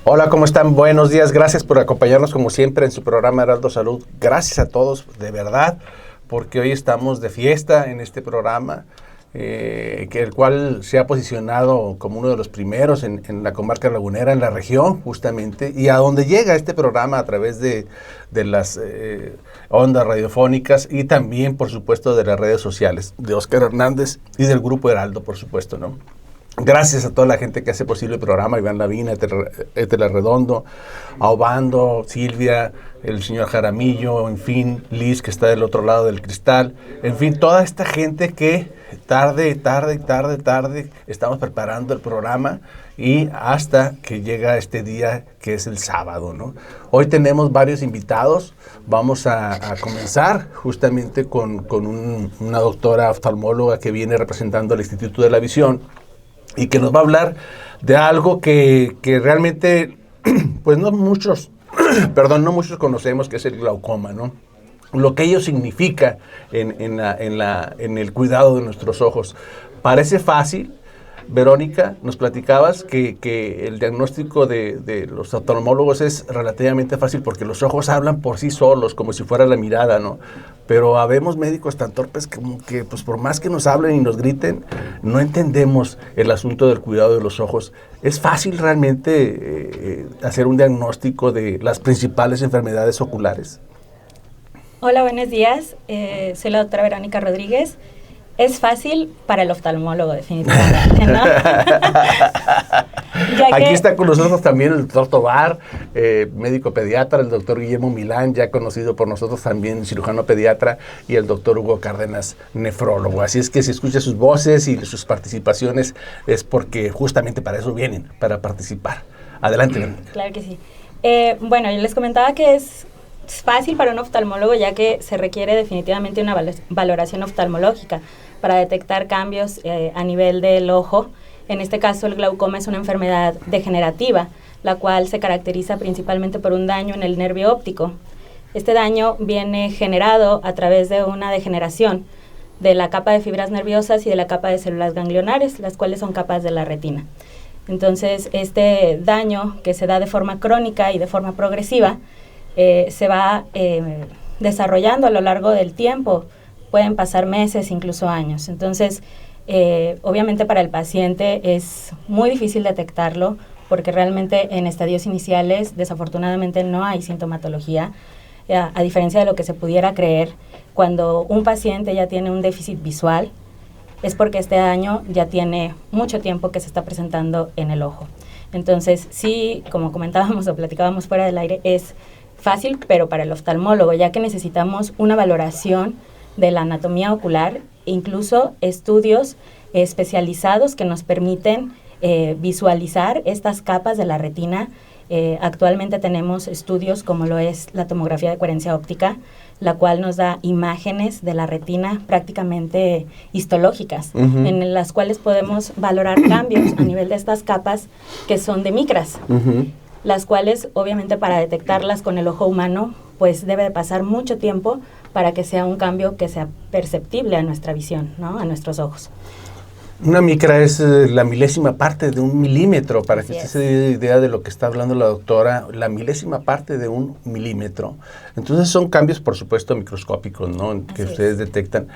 Hola, ¿cómo están? Buenos días, gracias por acompañarnos como siempre en su programa Heraldo Salud. Gracias a todos, de verdad, porque hoy estamos de fiesta en este programa, el cual se ha posicionado como uno de los primeros en la comarca lagunera, en la región justamente, y a donde llega este programa a través de las ondas radiofónicas y también, por supuesto, de las redes sociales, de Óscar Hernández y del Grupo Heraldo, por supuesto, ¿no? Gracias a toda la gente que hace posible el programa, Iván Lavina, Etel Arredondo, a Obando, Silvia, el señor Jaramillo, en fin, Liz, que está del otro lado del cristal, en fin, toda esta gente que tarde estamos preparando el programa y hasta que llega este día que es el sábado, ¿no? Hoy tenemos varios invitados, vamos a comenzar justamente con una doctora oftalmóloga que viene representando al Instituto de la Visión, y que nos va a hablar de algo que realmente, pues no muchos conocemos, que es el glaucoma, ¿no? Lo que ello significa en el cuidado de nuestros ojos. Parece fácil. Verónica, nos platicabas que el diagnóstico de los oftalmólogos es relativamente fácil porque los ojos hablan por sí solos, como si fuera la mirada, ¿no? Pero habemos médicos tan torpes como que, pues por más que nos hablen y nos griten, no entendemos el asunto del cuidado de los ojos. ¿Es fácil realmente hacer un diagnóstico de las principales enfermedades oculares? Hola, buenos días. Soy la doctora Verónica Rodríguez. Es fácil para el oftalmólogo, definitivamente, ¿no? Aquí está con nosotros también el doctor Tobar, médico pediatra, el doctor Guillermo Milán, ya conocido por nosotros también, cirujano pediatra, y el doctor Hugo Cárdenas, nefrólogo. Así es que si escucha sus voces y sus participaciones es porque justamente para eso vienen, para participar. Adelante, Verónica. Claro que sí. Bueno, yo les comentaba que es fácil para un oftalmólogo, ya que se requiere definitivamente una valoración oftalmológica para detectar cambios a nivel del ojo. En este caso, el glaucoma es una enfermedad degenerativa, la cual se caracteriza principalmente por un daño en el nervio óptico. Este daño viene generado a través de una degeneración de la capa de fibras nerviosas y de la capa de células ganglionares, las cuales son capas de la retina. Entonces, este daño que se da de forma crónica y de forma progresiva se va desarrollando a lo largo del tiempo. Pueden pasar meses, incluso años. Entonces, obviamente para el paciente es muy difícil detectarlo porque realmente en estadios iniciales desafortunadamente no hay sintomatología, a diferencia de lo que se pudiera creer. Cuando un paciente ya tiene un déficit visual es porque este daño ya tiene mucho tiempo que se está presentando en el ojo. Entonces, sí, como comentábamos o platicábamos fuera del aire, es fácil, pero para el oftalmólogo, ya que necesitamos una valoración de la anatomía ocular, incluso estudios especializados que nos permiten visualizar estas capas de la retina. Actualmente tenemos estudios como lo es la tomografía de coherencia óptica, la cual nos da imágenes de la retina prácticamente histológicas, en las cuales podemos valorar cambios a nivel de estas capas que son de micras. Las cuales, obviamente, para detectarlas con el ojo humano, pues debe de pasar mucho tiempo para que sea un cambio que sea perceptible a nuestra visión, ¿no? A nuestros ojos. Una micra es la milésima parte de un milímetro, para que usted se dé idea de lo que está hablando la doctora, la milésima parte de un milímetro. Entonces son cambios, por supuesto, microscópicos, ¿no? Que ustedes detectan.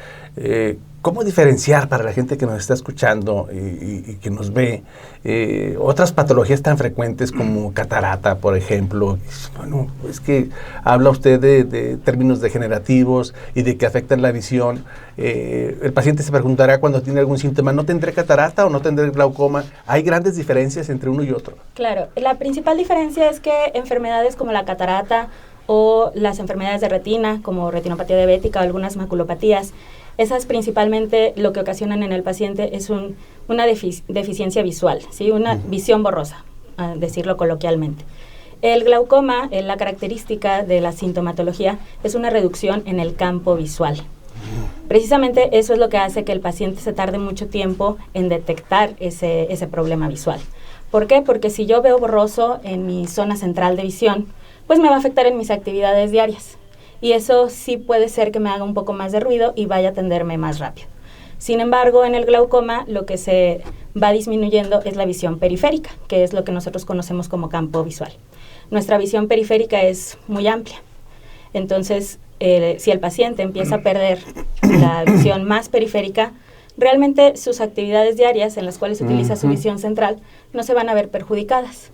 ¿Cómo diferenciar para la gente que nos está escuchando y que nos ve otras patologías tan frecuentes como catarata, por ejemplo? Bueno, es que habla usted de términos degenerativos y de que afectan la visión. El paciente se preguntará cuando tiene algún síntoma, ¿no tendré catarata o no tendré glaucoma? ¿Hay grandes diferencias entre uno y otro? Claro, la principal diferencia es que enfermedades como la catarata o las enfermedades de retina, como retinopatía diabética o algunas maculopatías, esas principalmente lo que ocasionan en el paciente es una deficiencia visual, ¿sí? Una visión borrosa, a decirlo coloquialmente. El glaucoma, la característica de la sintomatología, es una reducción en el campo visual. Precisamente eso es lo que hace que el paciente se tarde mucho tiempo en detectar ese problema visual. ¿Por qué? Porque si yo veo borroso en mi zona central de visión, pues me va a afectar en mis actividades diarias. Y eso sí puede ser que me haga un poco más de ruido y vaya a atenderme más rápido. Sin embargo, en el glaucoma lo que se va disminuyendo es la visión periférica, que es lo que nosotros conocemos como campo visual. Nuestra visión periférica es muy amplia. Entonces, si el paciente empieza a perder la visión más periférica, realmente sus actividades diarias en las cuales utiliza su visión central no se van a ver perjudicadas,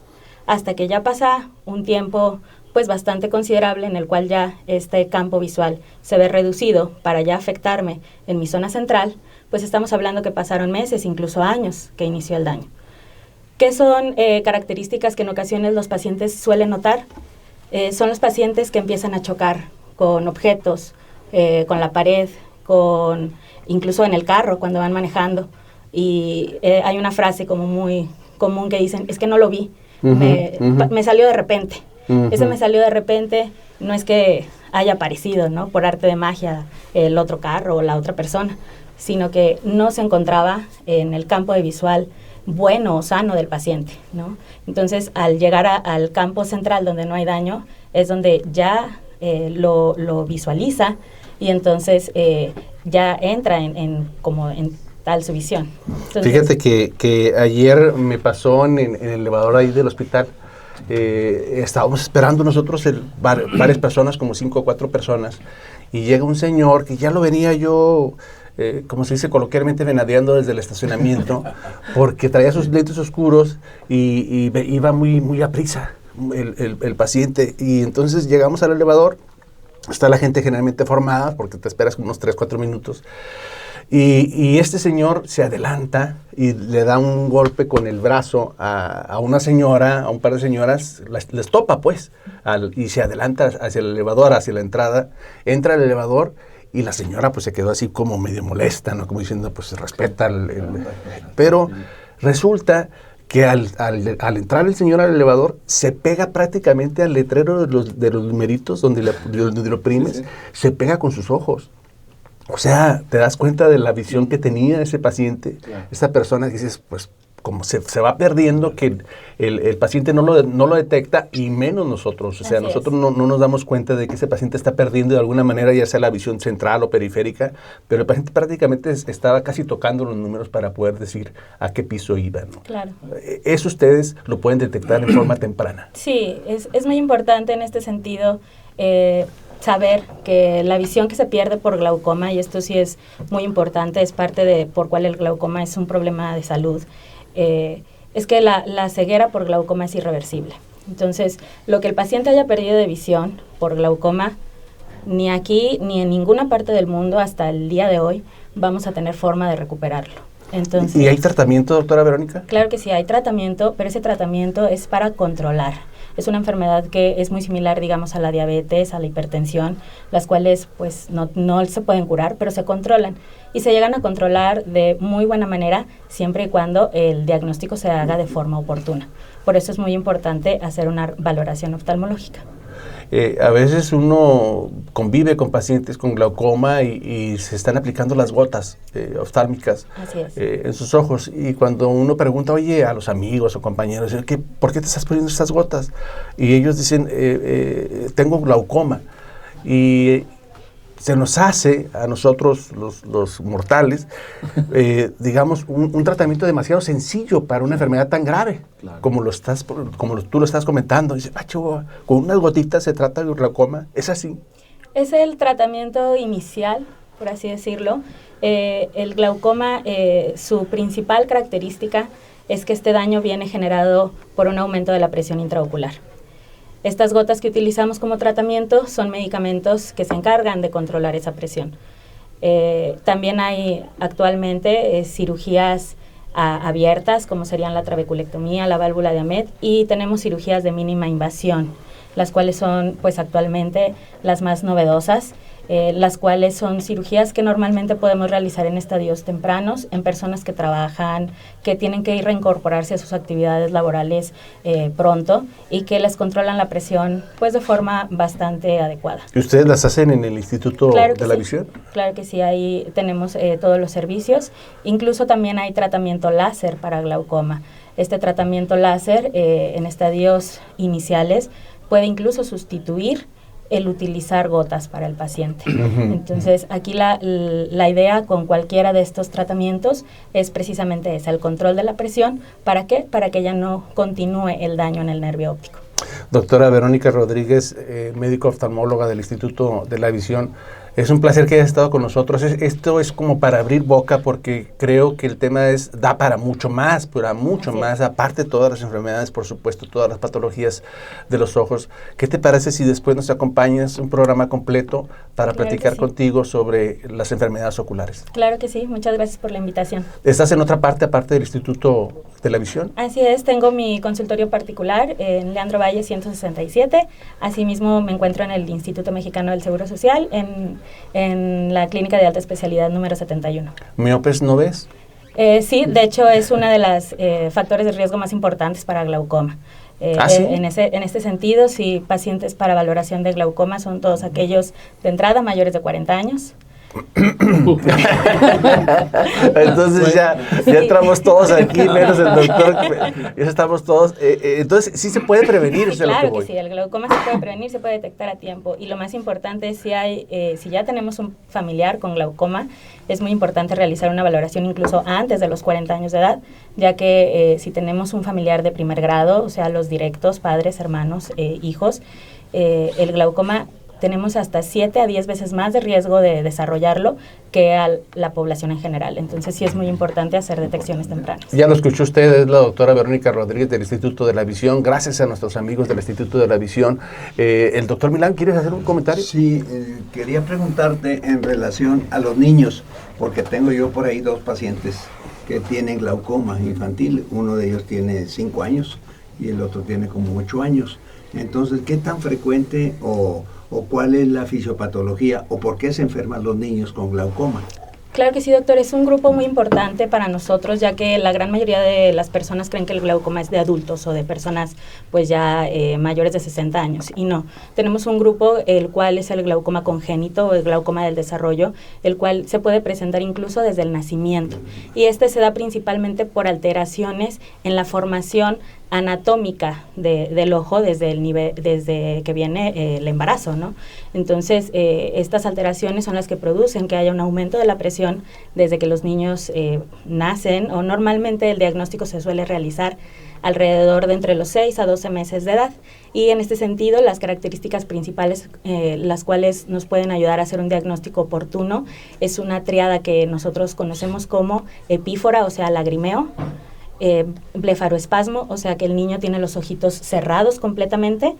hasta que ya pasa un tiempo pues bastante considerable en el cual ya este campo visual se ve reducido para ya afectarme en mi zona central, pues estamos hablando que pasaron meses, incluso años, que inició el daño. ¿Qué son características que en ocasiones los pacientes suelen notar? Son los pacientes que empiezan a chocar con objetos, con la pared, incluso en el carro cuando van manejando. Y hay una frase como muy común que dicen, es que no lo vi, me salió de repente. Ese me salió de repente, no es que haya aparecido, ¿no?, por arte de magia el otro carro o la otra persona, sino que no se encontraba en el campo de visual bueno o sano del paciente, ¿no? Entonces, al llegar al campo central donde no hay daño, es donde ya lo visualiza y entonces ya entra en tal su visión. Entonces, fíjate que ayer me pasó en el elevador ahí del hospital. Estábamos esperando nosotros varias personas, como 5 o 4 personas, y llega un señor que ya lo venía yo, como se dice coloquialmente, venadeando desde el estacionamiento, porque traía sus lentes oscuros y iba muy a prisa el paciente. Y entonces llegamos al elevador, está la gente generalmente formada, porque te esperas unos 3, 4 minutos, y este señor se adelanta y le da un golpe con el brazo a una señora, a un par de señoras, les topa pues, y se adelanta hacia el elevador, hacia la entrada, entra al elevador y la señora pues se quedó así como medio molesta, ¿no? Como diciendo pues se respeta pero resulta que al entrar el señor al elevador se pega prácticamente al letrero de los numeritos donde lo oprimes, se pega con sus ojos. O sea, te das cuenta de la visión que tenía ese paciente, esta persona, que dices, pues, como se va perdiendo, que el paciente no lo detecta, y menos nosotros. O sea, nosotros no nos damos cuenta de que ese paciente está perdiendo de alguna manera, ya sea la visión central o periférica, pero el paciente prácticamente estaba casi tocando los números para poder decir a qué piso iba, ¿no? Claro. Eso ustedes lo pueden detectar en forma temprana. Sí, es muy importante en este sentido saber que la visión que se pierde por glaucoma, y esto sí es muy importante, es parte de por cuál el glaucoma es un problema de salud, es que la ceguera por glaucoma es irreversible. Entonces, lo que el paciente haya perdido de visión por glaucoma, ni aquí ni en ninguna parte del mundo hasta el día de hoy vamos a tener forma de recuperarlo. Entonces, ¿y hay tratamiento, doctora Verónica? Claro que sí, hay tratamiento, pero ese tratamiento es para controlar. Es una enfermedad que es muy similar, digamos, a la diabetes, a la hipertensión, las cuales pues no se pueden curar, pero se controlan. Y se llegan a controlar de muy buena manera siempre y cuando el diagnóstico se haga de forma oportuna. Por eso es muy importante hacer una valoración oftalmológica. A veces uno convive con pacientes con glaucoma y se están aplicando las gotas oftálmicas en sus ojos, y cuando uno pregunta, oye, a los amigos o compañeros, ¿por qué te estás poniendo estas gotas? Y ellos dicen, tengo glaucoma. Y se nos hace a nosotros los mortales, digamos, un tratamiento demasiado sencillo para una enfermedad tan grave, claro, como tú lo estás comentando. Dice, con unas gotitas se trata el glaucoma. ¿Es así? Es el tratamiento inicial, por así decirlo. El glaucoma, su principal característica es que este daño viene generado por un aumento de la presión intraocular. Estas gotas que utilizamos como tratamiento son medicamentos que se encargan de controlar esa presión. También hay actualmente cirugías abiertas, como serían la trabeculectomía, la válvula de Ahmed, y tenemos cirugías de mínima invasión, las cuales son pues actualmente las más novedosas, las cuales son cirugías que normalmente podemos realizar en estadios tempranos, en personas que trabajan, que tienen que reincorporarse a sus actividades laborales pronto, y que les controlan la presión pues de forma bastante adecuada. ¿Y ustedes las hacen en el Instituto de la Visión? Claro que sí, ahí tenemos todos los servicios. Incluso también hay tratamiento láser para glaucoma. Este tratamiento láser en estadios iniciales puede incluso sustituir el utilizar gotas para el paciente. Entonces, aquí la idea con cualquiera de estos tratamientos es precisamente esa, el control de la presión. ¿Para qué? Para que ya no continúe el daño en el nervio óptico. Doctora Verónica Rodríguez, médico oftalmóloga del Instituto de la Visión, es un placer que hayas estado con nosotros. Esto es como para abrir boca, porque creo que el tema da para mucho más, más, aparte de todas las enfermedades, por supuesto, todas las patologías de los ojos. ¿Qué te parece si después nos acompañas un programa completo para platicar contigo sobre las enfermedades oculares? Claro que sí, muchas gracias por la invitación. ¿Estás en otra parte aparte del Instituto de la Visión? Así es, tengo mi consultorio particular en Leandro Valle 167, asimismo me encuentro en el Instituto Mexicano del Seguro Social, en la clínica de alta especialidad número 71. ¿Miopes no ves? Sí, de hecho es uno de los factores de riesgo más importantes para glaucoma. ¿Sí? En este sentido, sí, pacientes para valoración de glaucoma son todos aquellos de entrada mayores de 40 años. Entonces ya entramos todos aquí, menos el doctor, ya estamos todos, entonces sí se puede prevenir, eso claro es lo que voy. Sí, el glaucoma se puede prevenir, se puede detectar a tiempo, y lo más importante es si ya tenemos un familiar con glaucoma, es muy importante realizar una valoración incluso antes de los 40 años de edad, ya que si tenemos un familiar de primer grado, o sea, los directos, padres, hermanos, hijos, el glaucoma tenemos hasta 7 a 10 veces más de riesgo de desarrollarlo que a la población en general. Entonces sí es muy importante hacer detecciones tempranas. Ya lo escuchó usted, es la doctora Verónica Rodríguez del Instituto de la Visión. Gracias a nuestros amigos del Instituto de la Visión. El doctor Milán, ¿quieres hacer un comentario? Sí, quería preguntarte en relación a los niños, porque tengo yo por ahí 2 pacientes que tienen glaucoma infantil. Uno de ellos tiene 5 años y el otro tiene como 8 años. Entonces, ¿qué tan frecuente o cuál es la fisiopatología o por qué se enferman los niños con glaucoma? Claro que sí, doctor, es un grupo muy importante para nosotros, ya que la gran mayoría de las personas creen que el glaucoma es de adultos o de personas pues ya mayores de 60 años, y no. Tenemos un grupo, el cual es el glaucoma congénito o el glaucoma del desarrollo, el cual se puede presentar incluso desde el nacimiento, y este se da principalmente por alteraciones en la formación anatómica del ojo desde que viene el embarazo, ¿no? Entonces, estas alteraciones son las que producen que haya un aumento de la presión desde que los niños nacen, o normalmente el diagnóstico se suele realizar alrededor de entre los 6 a 12 meses de edad, y en este sentido las características principales las cuales nos pueden ayudar a hacer un diagnóstico oportuno es una tríada que nosotros conocemos como epífora, o sea, lagrimeo, blefaroespasmo, o sea que el niño tiene los ojitos cerrados completamente,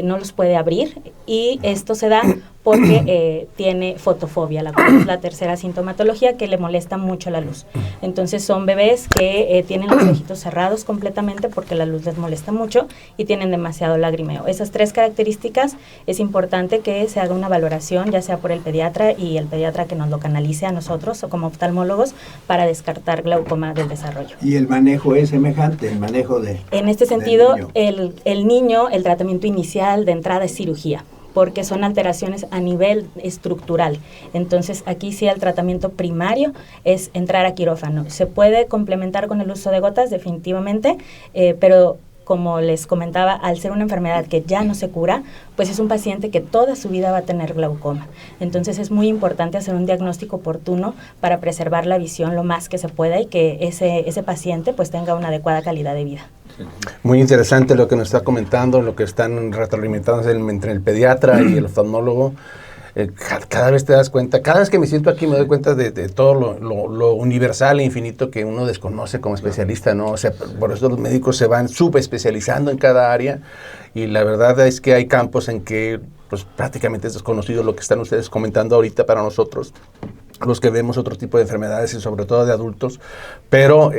no los puede abrir, y esto se da porque tiene fotofobia, la cual es la tercera sintomatología, que le molesta mucho la luz. Entonces son bebés que tienen los ojitos cerrados completamente porque la luz les molesta mucho y tienen demasiado lagrimeo. Esas 3 características es importante que se haga una valoración, ya sea por el pediatra, y el pediatra que nos lo canalice a nosotros o como oftalmólogos para descartar glaucoma del desarrollo. ¿Y el manejo es semejante, el manejo de? En este sentido, el niño, el tratamiento inicial de entrada es cirugía, porque son alteraciones a nivel estructural. Entonces, aquí sí el tratamiento primario es entrar a quirófano. Se puede complementar con el uso de gotas, definitivamente, pero como les comentaba, al ser una enfermedad que ya no se cura, pues es un paciente que toda su vida va a tener glaucoma. Entonces es muy importante hacer un diagnóstico oportuno para preservar la visión lo más que se pueda y que ese paciente pues tenga una adecuada calidad de vida. Muy interesante lo que nos está comentando, lo que están retroalimentándose entre el pediatra y el oftalmólogo. Cada vez te das cuenta, cada vez que me siento aquí me doy cuenta de todo lo universal e infinito que uno desconoce como especialista, ¿no? O sea, por eso los médicos se van subespecializando en cada área, y la verdad es que hay campos en que pues prácticamente es desconocido lo que están ustedes comentando ahorita para nosotros, los que vemos otro tipo de enfermedades y sobre todo de adultos, pero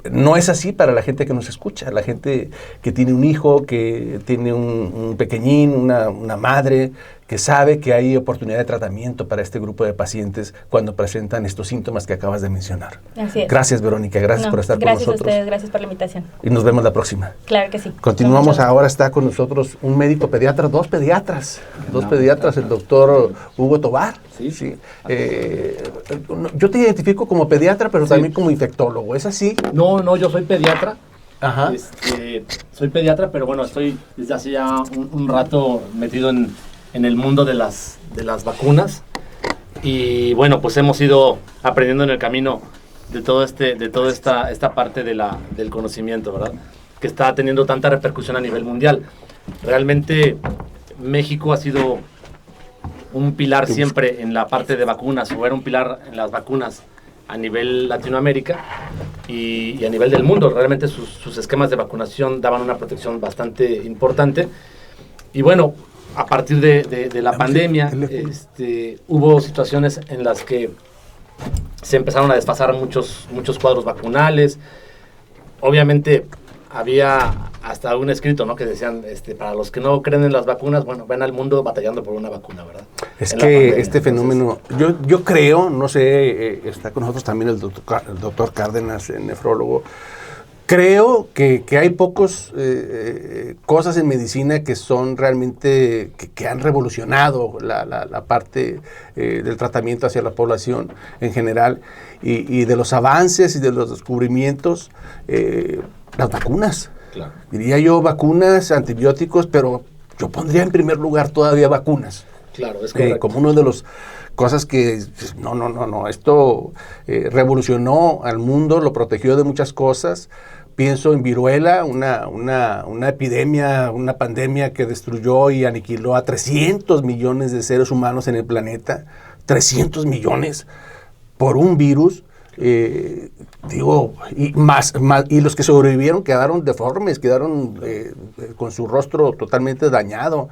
no es así para la gente que nos escucha, la gente que tiene un hijo, que tiene un pequeñín, una madre, que sabe que hay oportunidad de tratamiento para este grupo de pacientes cuando presentan estos síntomas que acabas de mencionar. Así es. Gracias, Verónica, gracias por estar con nosotros. Gracias a ustedes, gracias por la invitación. Y nos vemos la próxima. Claro que sí. Continuamos, ahora está con nosotros un médico pediatra, dos pediatras, el doctor Hugo Tobar. Sí. Yo te identifico como pediatra, pero también como infectólogo, ¿es así? No, yo soy pediatra. Ajá. Soy pediatra, pero bueno, estoy desde hace ya un rato metido en el mundo de las vacunas. Y bueno, pues hemos ido aprendiendo en el camino de toda esta parte del conocimiento, ¿verdad? Que está teniendo tanta repercusión a nivel mundial. Realmente México ha sido un pilar siempre en la parte de vacunas, o era un pilar en las vacunas a nivel Latinoamérica y a nivel del mundo. Realmente sus esquemas de vacunación daban una protección bastante importante. Y bueno, a partir de la pandemia, hubo situaciones en las que se empezaron a desfasar muchos cuadros vacunales. Obviamente había hasta un escrito, ¿no?, que decían, para los que no creen en las vacunas, bueno, ven al mundo batallando por una vacuna, ¿verdad? Es que pandemia, este fenómeno, yo creo, no sé, está con nosotros también el doctor Cárdenas, nefrólogo. Creo que hay pocos cosas en medicina que son realmente, que han revolucionado la parte del tratamiento hacia la población en general, y de los avances y de los descubrimientos, las vacunas. Claro. Diría yo vacunas, antibióticos, pero yo pondría en primer lugar todavía vacunas. Claro, es correcto. Como uno de los cosas que, esto revolucionó al mundo, lo protegió de muchas cosas. Pienso en viruela, una epidemia, una pandemia que destruyó y aniquiló a 300 millones de seres humanos en el planeta. 300 millones por un virus. Y los que sobrevivieron quedaron deformes, quedaron con su rostro totalmente dañado.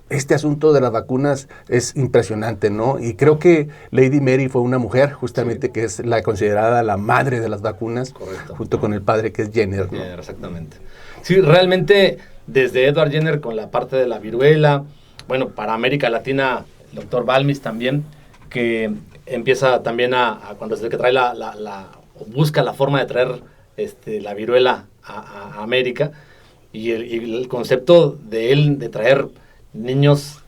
Este asunto de las vacunas es impresionante, ¿no? Y creo que Lady Mary fue una mujer, justamente, que es la considerada la madre de las vacunas. Correcto. Junto con el padre, que es Jenner, ¿no? Jenner, exactamente. Sí, realmente, desde Edward Jenner con la parte de la viruela, bueno, para América Latina, el doctor Balmis también, que empieza también cuando desde que trae busca la forma de traer la viruela a América, y el concepto de él de traer niños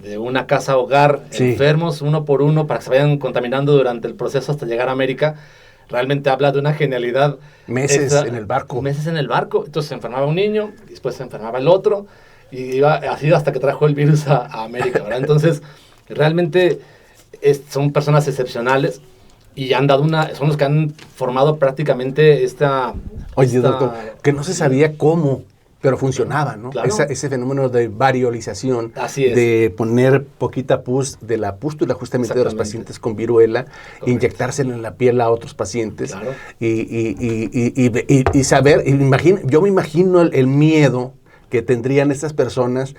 de una casa hogar, sí, enfermos uno por uno, para que se vayan contaminando durante el proceso hasta llegar a América, realmente habla de una genialidad. Meses en el barco. Entonces se enfermaba un niño, después se enfermaba el otro, y iba así hasta que trajo el virus a América, ¿verdad? Entonces, realmente son personas excepcionales y han dado son los que han formado prácticamente Oye, doctor, que no se sabía cómo, pero funcionaba, ¿no? Claro. Ese fenómeno de variolización, así es, de poner poquita pus de la pústula justamente de los pacientes con viruela, inyectársela en la piel a otros pacientes, claro, y saber, yo me imagino el miedo que tendrían estas personas,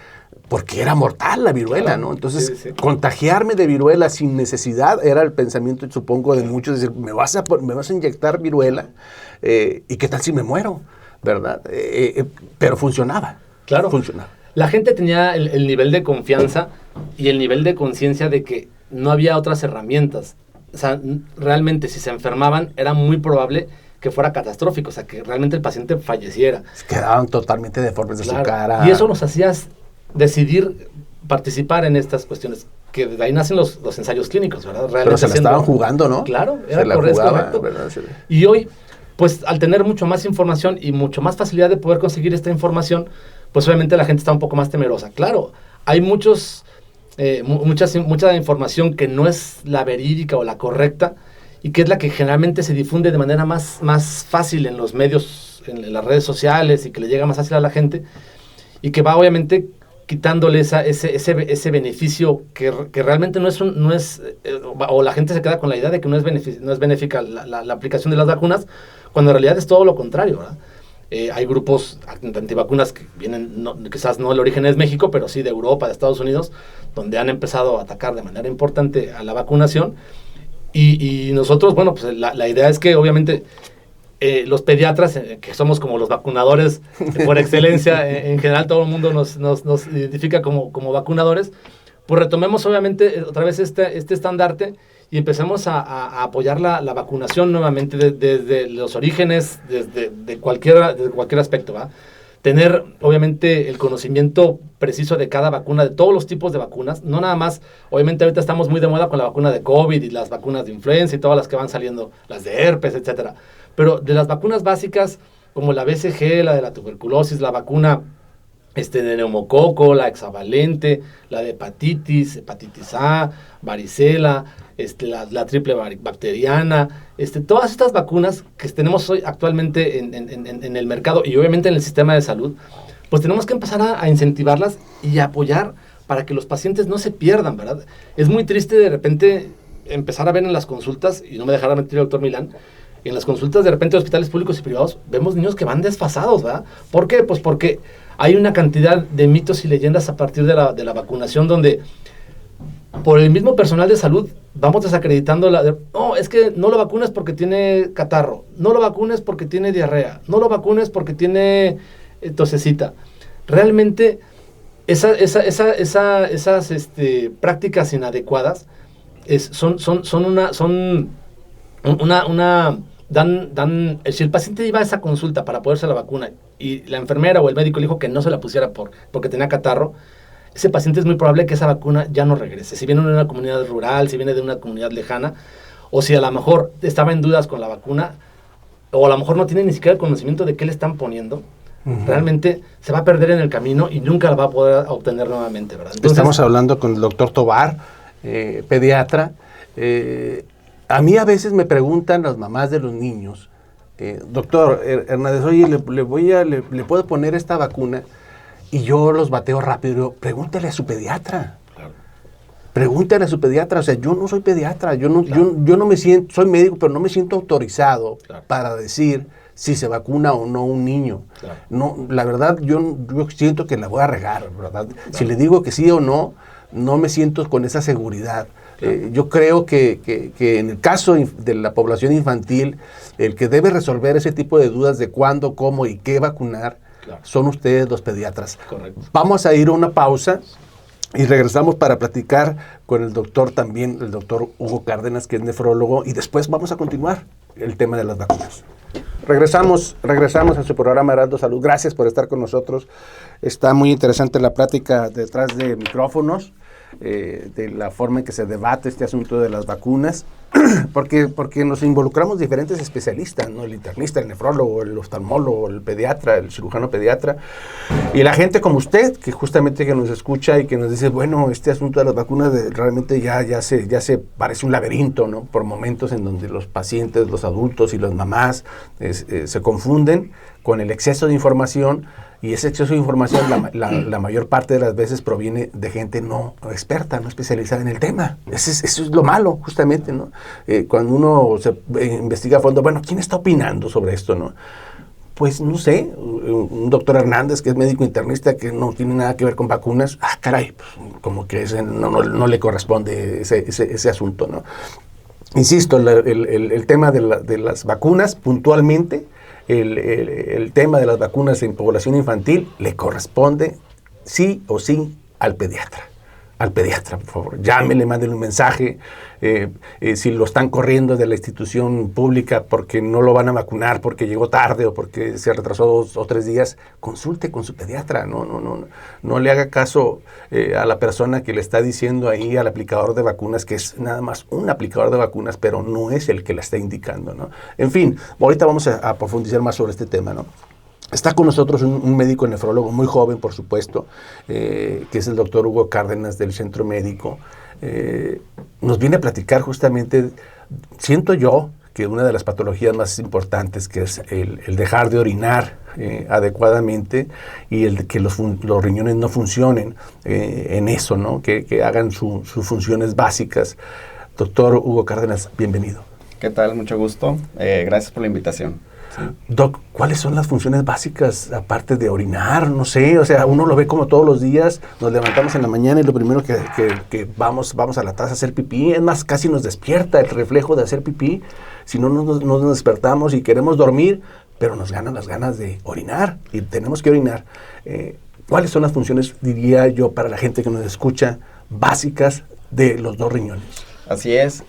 porque era mortal la viruela, ¿no? Entonces, sí. Contagiarme de viruela sin necesidad era el pensamiento, supongo, de muchos, decir, me vas a inyectar viruela, y qué tal si me muero, ¿verdad? Pero funcionaba. Claro. Funcionaba. La gente tenía el nivel de confianza y el nivel de conciencia de que no había otras herramientas. O sea, realmente si se enfermaban era muy probable que fuera catastrófico, o sea, que realmente el paciente falleciera. Quedaban totalmente deformes de su cara. Y eso nos hacía decidir participar en estas cuestiones, que de ahí nacen los ensayos clínicos, ¿verdad? Realmente pero se la estaban jugando, ¿no? Claro, era correcto. Y hoy, pues al tener mucho más información y mucho más facilidad de poder conseguir esta información, pues obviamente la gente está un poco más temerosa. Claro, hay mucha información que no es la verídica o la correcta, y que es la que generalmente se difunde de manera más fácil en los medios, en las redes sociales, y que le llega más fácil a la gente, y que va obviamente quitándole ese beneficio que realmente no es, o la gente se queda con la idea de que no es benéfica la aplicación de las vacunas, cuando en realidad es todo lo contrario, ¿verdad? Hay grupos antivacunas que vienen, quizás no el origen es México, pero sí de Europa, de Estados Unidos, donde han empezado a atacar de manera importante a la vacunación. Y nosotros, bueno, pues la idea es que obviamente los pediatras, que somos como los vacunadores por excelencia, en general todo el mundo nos identifica como vacunadores, pues retomemos obviamente otra vez este estandarte y empecemos a apoyar la vacunación nuevamente desde los orígenes, de cualquier aspecto, ¿va? Tener obviamente el conocimiento preciso de cada vacuna, de todos los tipos de vacunas, no nada más, obviamente ahorita estamos muy de moda con la vacuna de COVID y las vacunas de influenza y todas las que van saliendo, las de herpes, etcétera, pero de las vacunas básicas como la BCG, la de la tuberculosis, la vacuna de neumococo, la hexavalente, la de hepatitis A, varicela, la triple bacteriana, todas estas vacunas que tenemos hoy actualmente en el mercado y obviamente en el sistema de salud, pues tenemos que empezar a incentivarlas y apoyar para que los pacientes no se pierdan, ¿verdad? Es muy triste de repente empezar a ver en las consultas, y no me dejará mentir el doctor Milán, en las consultas de repente de hospitales públicos y privados, vemos niños que van desfasados, ¿verdad? ¿Por qué? Pues porque hay una cantidad de mitos y leyendas a partir de la vacunación donde por el mismo personal de salud vamos desacreditando no, es que no lo vacunes porque tiene catarro, no lo vacunes porque tiene diarrea, no lo vacunes porque tiene tosecita. Realmente esas prácticas inadecuadas si el paciente iba a esa consulta para ponerse la vacuna y la enfermera o el médico le dijo que no se la pusiera porque tenía catarro, ese paciente es muy probable que esa vacuna ya no regrese. Si viene de una comunidad rural, si viene de una comunidad lejana, o si a lo mejor estaba en dudas con la vacuna, o a lo mejor no tiene ni siquiera el conocimiento de qué le están poniendo, realmente se va a perder en el camino y nunca la va a poder obtener nuevamente, ¿verdad? Entonces, estamos hablando con el doctor Tovar, pediatra. A mí a veces me preguntan las mamás de los niños, doctor Hernández, oye, ¿le puedo poner esta vacuna? Y yo los bateo rápido y digo, pregúntale a su pediatra. Claro. Pregúntale a su pediatra. O sea, yo no soy pediatra, yo no me siento, soy médico, pero no me siento autorizado para decir si se vacuna o no un niño. Claro. No, la verdad, yo siento que la voy a regar, ¿verdad? Claro. Si le digo que sí o no, no me siento con esa seguridad. Yo creo que en el caso de la población infantil, el que debe resolver ese tipo de dudas de cuándo, cómo y qué vacunar, son ustedes los pediatras. Correcto. Vamos a ir a una pausa y regresamos para platicar con el doctor también, el doctor Hugo Cárdenas, que es nefrólogo, y después vamos a continuar el tema de las vacunas. Regresamos a su programa Heraldo Salud. Gracias por estar con nosotros. Está muy interesante la plática detrás de micrófonos, de la forma en que se debate este asunto de las vacunas, porque nos involucramos diferentes especialistas, ¿no? El internista, el nefrólogo, el oftalmólogo, el pediatra, el cirujano pediatra, y la gente como usted, que justamente que nos escucha y que nos dice, bueno, este asunto de las vacunas realmente ya se parece un laberinto, ¿no? Por momentos en donde los pacientes, los adultos y las mamás se confunden con el exceso de información. Y ese exceso de información, la mayor parte de las veces proviene de gente no experta, no especializada en el tema. Eso es lo malo, justamente, ¿no? Cuando uno se investiga a fondo, bueno, ¿quién está opinando sobre esto, no? Pues, no sé, un doctor Hernández, que es médico internista, que no tiene nada que ver con vacunas, caray, pues, como que no le corresponde ese asunto, ¿no? Insisto, el tema de las vacunas, puntualmente, el tema de las vacunas en población infantil le corresponde sí o sí al pediatra. Al pediatra, por favor. Llámele, mándele un mensaje. Si lo están corriendo de la institución pública porque no lo van a vacunar, porque llegó tarde o porque se retrasó 2 o 3 días, consulte con su pediatra. No le haga caso a la persona que le está diciendo ahí al aplicador de vacunas, que es nada más un aplicador de vacunas, pero no es el que la está indicando, ¿no? En fin, ahorita vamos a profundizar más sobre este tema, ¿no? Está con nosotros un médico nefrólogo muy joven, por supuesto, que es el doctor Hugo Cárdenas del Centro Médico. Nos viene a platicar justamente, siento yo, que una de las patologías más importantes, que es el dejar de orinar adecuadamente y el de que los riñones no funcionen en eso, ¿no? Que hagan sus funciones básicas. Doctor Hugo Cárdenas, bienvenido. ¿Qué tal? Mucho gusto. Gracias por la invitación. Sí. Doc, ¿cuáles son las funciones básicas aparte de orinar? No sé, o sea, uno lo ve como todos los días, nos levantamos en la mañana y lo primero que vamos a la taza a hacer pipí, es más, casi nos despierta el reflejo de hacer pipí, si no nos despertamos y queremos dormir, pero nos ganan las ganas de orinar y tenemos que orinar. ¿Cuáles son las funciones, diría yo, para la gente que nos escucha, básicas de los 2 riñones? Así es,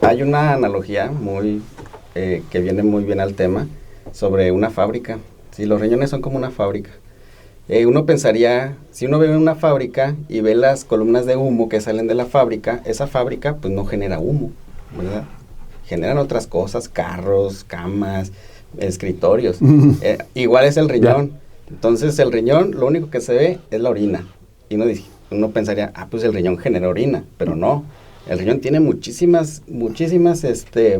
hay una analogía que viene muy bien al tema sobre una fábrica. Sí, los riñones son como una fábrica. Uno pensaría, si uno ve una fábrica y ve las columnas de humo que salen de la fábrica, esa fábrica pues no genera humo, ¿verdad? Generan otras cosas, carros, camas, escritorios. Igual es el riñón. Entonces el riñón, lo único que se ve es la orina. Y uno pensaría, pues el riñón genera orina, pero no. El riñón tiene muchísimas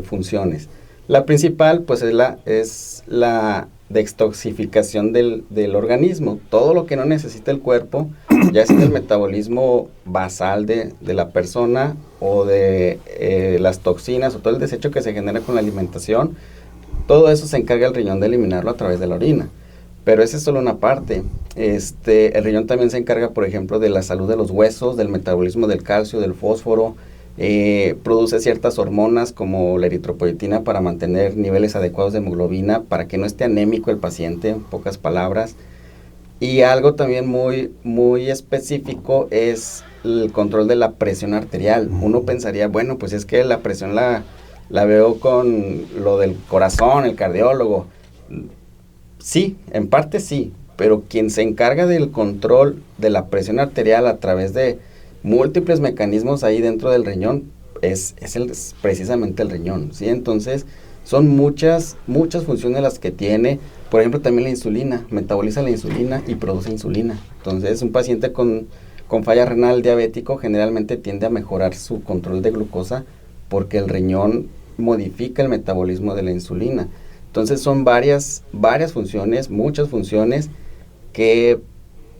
funciones. La principal, pues, es la detoxificación del organismo. Todo lo que no necesita el cuerpo, ya sea el metabolismo basal de la persona o de las toxinas o todo el desecho que se genera con la alimentación, todo eso se encarga el riñón de eliminarlo a través de la orina. Pero esa es solo una parte. El riñón también se encarga, por ejemplo, de la salud de los huesos, del metabolismo del calcio, del fósforo. Produce ciertas hormonas como la eritropoyetina para mantener niveles adecuados de hemoglobina, para que no esté anémico el paciente, en pocas palabras. Y algo también muy, muy específico es el control de la presión arterial. Uno pensaría, bueno, pues es que la presión la veo con lo del corazón, el cardiólogo. Sí, en parte sí, pero quien se encarga del control de la presión arterial a través de múltiples mecanismos ahí dentro del riñón es precisamente el riñón, ¿sí? Entonces, son muchas funciones las que tiene. Por ejemplo, también la insulina, metaboliza la insulina y produce insulina. Entonces, un paciente con falla renal diabético generalmente tiende a mejorar su control de glucosa porque el riñón modifica el metabolismo de la insulina. Entonces, son varias funciones, muchas funciones que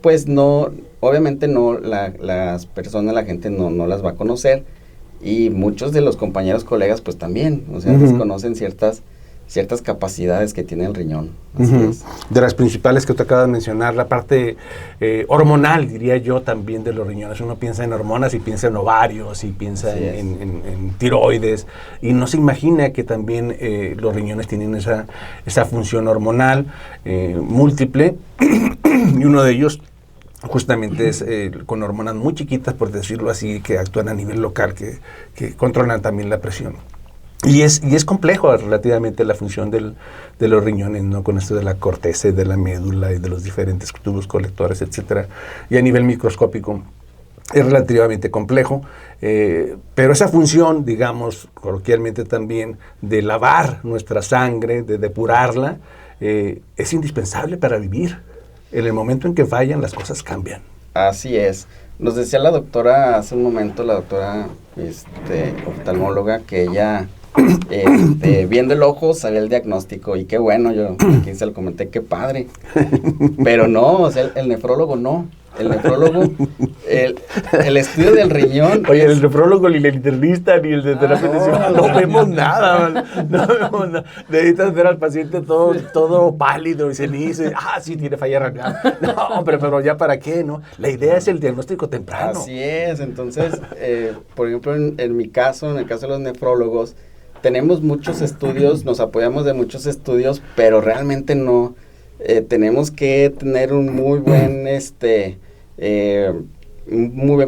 pues no, obviamente no, las personas, la gente no las va a conocer, y muchos de los compañeros, colegas, pues también, o sea, desconocen ciertas capacidades que tiene el riñón. Así es. De las principales que usted acaba de mencionar, la parte hormonal, diría yo, también de los riñones. Uno piensa en hormonas y piensa en ovarios y piensa en tiroides, y no se imagina que también los riñones tienen esa función hormonal múltiple, y uno de ellos justamente es con hormonas muy chiquitas, por decirlo así, que actúan a nivel local, que controlan también la presión. Y es complejo relativamente la función de los riñones, ¿no? Con esto de la corteza y de la médula y de los diferentes tubos colectores, etcétera. Y a nivel microscópico es relativamente complejo, pero esa función, digamos, coloquialmente también, de lavar nuestra sangre, de depurarla, es indispensable para vivir. En el momento en que fallan, las cosas cambian. Así es. Nos decía la doctora hace un momento, la doctora oftalmóloga, que ella, viendo el ojo, sabía el diagnóstico, y qué bueno, yo aquí se lo comenté, qué padre. Pero no, o sea, el nefrólogo no. El nefrólogo, el estudio del riñón. Oye, el nefrólogo, ni el internista, ni el de terapia intensiva, no vemos nada, no vemos nada. Necesitas ver al paciente todo pálido y cenizo. Sí, tiene falla renal. No, hombre, pero ya para qué, ¿no? La idea es el diagnóstico temprano. Así es. Entonces, por ejemplo, en mi caso, en el caso de los nefrólogos, tenemos muchos estudios, nos apoyamos de muchos estudios, pero realmente no. Tenemos que tener un muy buen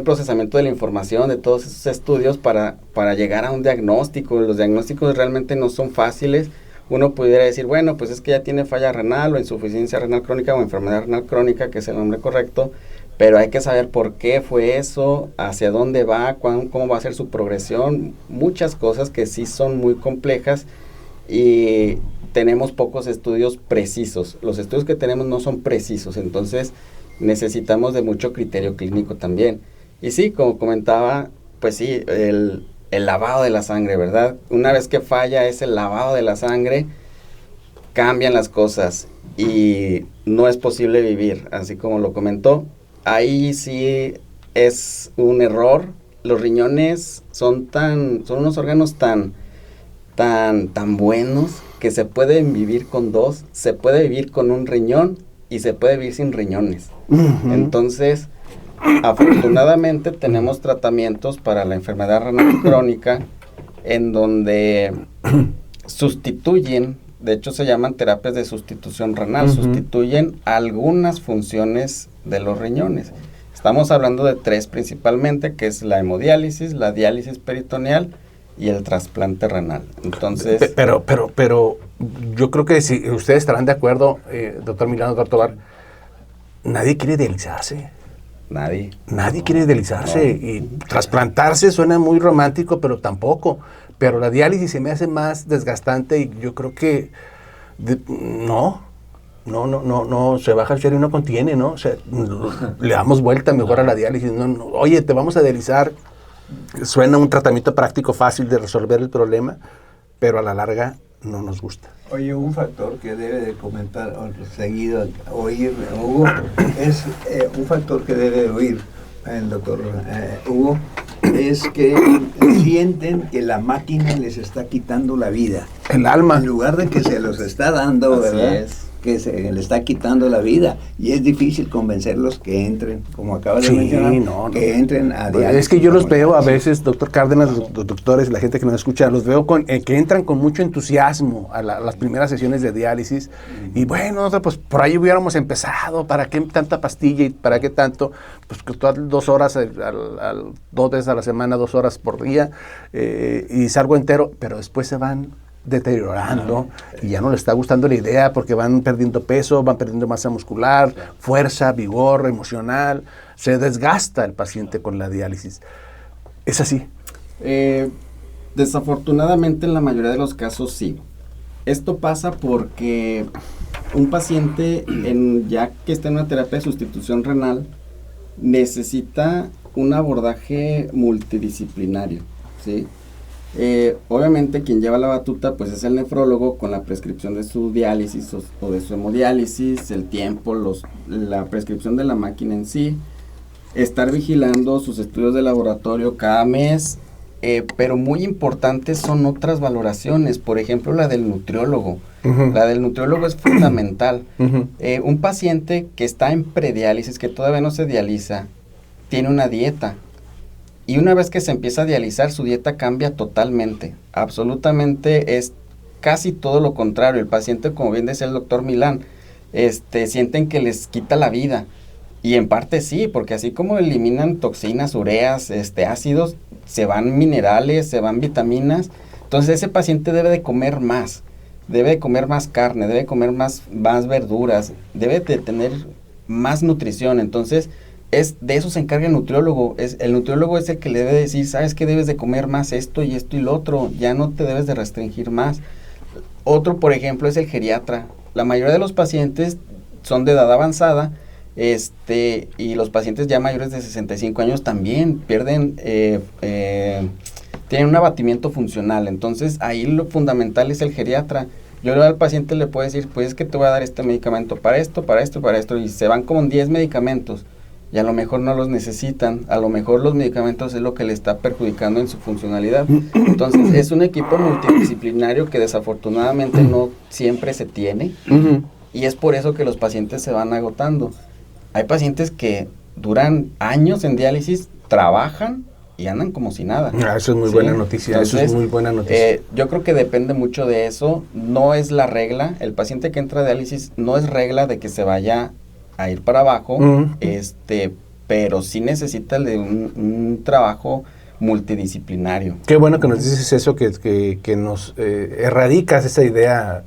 procesamiento de la información de todos esos estudios para llegar a un diagnóstico. Los diagnósticos realmente no son fáciles. Uno pudiera decir, bueno, pues es que ya tiene falla renal o insuficiencia renal crónica o enfermedad renal crónica, que es el nombre correcto, pero hay que saber por qué fue eso, hacia dónde va, cómo va a ser su progresión, muchas cosas que sí son muy complejas, y tenemos pocos estudios precisos. Los estudios que tenemos no son precisos, entonces necesitamos de mucho criterio clínico también. Y sí, como comentaba, pues sí, el lavado de la sangre, ¿verdad? Una vez que falla ese lavado de la sangre, cambian las cosas y no es posible vivir, así como lo comentó. Ahí sí es un error. Los riñones son unos órganos tan buenos que se pueden vivir con dos, se puede vivir con un riñón y se puede vivir sin riñones. Entonces, afortunadamente tenemos tratamientos para la enfermedad renal crónica en donde sustituyen, de hecho se llaman terapias de sustitución renal, sustituyen algunas funciones de los riñones. Estamos hablando de 3 principalmente, que es la hemodiálisis, la diálisis peritoneal y el trasplante renal. Entonces, pero yo creo que si ustedes estarán de acuerdo, doctor Milano, doctor Tobar, nadie quiere dializarse. Nadie Quiere dializarse, no. Y trasplantarse suena muy romántico, pero tampoco. Pero la diálisis se me hace más desgastante, y yo creo que No, se baja el serio y no contiene, ¿no? O sea, le damos vuelta mejor a la diálisis. No, oye, te vamos a dializar. Suena un tratamiento práctico fácil de resolver el problema, pero a la larga no nos gusta. Oye, un factor que debe de comentar seguido, oír Hugo, es un factor que debe de oír el doctor Hugo, es que sienten que la máquina les está quitando la vida. El alma. En lugar de que se los está dando, Así ¿verdad? es. Que se le está quitando la vida, y es difícil convencerlos que entren, como acabas de mencionar, que entren a diálisis. Es que yo los veo a veces, doctor Cárdenas, los doctores, la gente que nos escucha, los veo que entran con mucho entusiasmo a las primeras sesiones de diálisis, y bueno, pues por ahí hubiéramos empezado, ¿para qué tanta pastilla y para qué tanto? Pues que todas 2 horas, 2 veces a la semana, 2 horas por día, y salgo entero, pero después se van deteriorando y ya no les está gustando la idea porque van perdiendo peso, van perdiendo masa muscular, fuerza, vigor emocional, se desgasta el paciente con la diálisis. ¿Es así? Desafortunadamente en la mayoría de los casos sí. Esto pasa porque un paciente ya que está en una terapia de sustitución renal necesita un abordaje multidisciplinario, ¿sí? Obviamente quien lleva la batuta pues es el nefrólogo con la prescripción de su diálisis o de su hemodiálisis, el tiempo, la prescripción de la máquina en sí, estar vigilando sus estudios de laboratorio cada mes, pero muy importantes son otras valoraciones, por ejemplo la del nutriólogo. Uh-huh. La del nutriólogo es fundamental. Uh-huh. Un paciente que está en prediálisis, que todavía no se dializa, tiene una dieta. Y una vez que se empieza a dializar, su dieta cambia totalmente. Absolutamente es casi todo lo contrario. El paciente, como bien decía el doctor Milán, sienten que les quita la vida. Y en parte sí, porque así como eliminan toxinas, ureas, ácidos, se van minerales, se van vitaminas. Entonces ese paciente debe de comer más. Debe de comer más carne, debe de comer más verduras, debe de tener más nutrición. Entonces de eso se encarga el nutriólogo. El nutriólogo es el que le debe decir, sabes que debes de comer más esto y lo otro, ya no te debes de restringir más. Otro, por ejemplo, es el geriatra. La mayoría de los pacientes son de edad avanzada, y los pacientes ya mayores de 65 años también pierden, tienen un abatimiento funcional. Entonces ahí lo fundamental es el geriatra. Yo al paciente le puedo decir, pues es que te voy a dar este medicamento para esto, para esto, para esto, y se van como en 10 medicamentos. Y a lo mejor no los necesitan, a lo mejor los medicamentos es lo que le está perjudicando en su funcionalidad. Entonces es un equipo multidisciplinario que desafortunadamente no siempre se tiene, y es por eso que los pacientes se van agotando. Hay pacientes que duran años en diálisis, trabajan y andan como si nada. Eso es muy buena noticia. Entonces, eso es muy buena noticia. Yo creo que depende mucho de eso, no es la regla. El paciente que entra a diálisis no es regla de que se vaya a ir para abajo, pero sí necesita de un trabajo multidisciplinario. Qué bueno que nos dices eso, que nos erradicas esa idea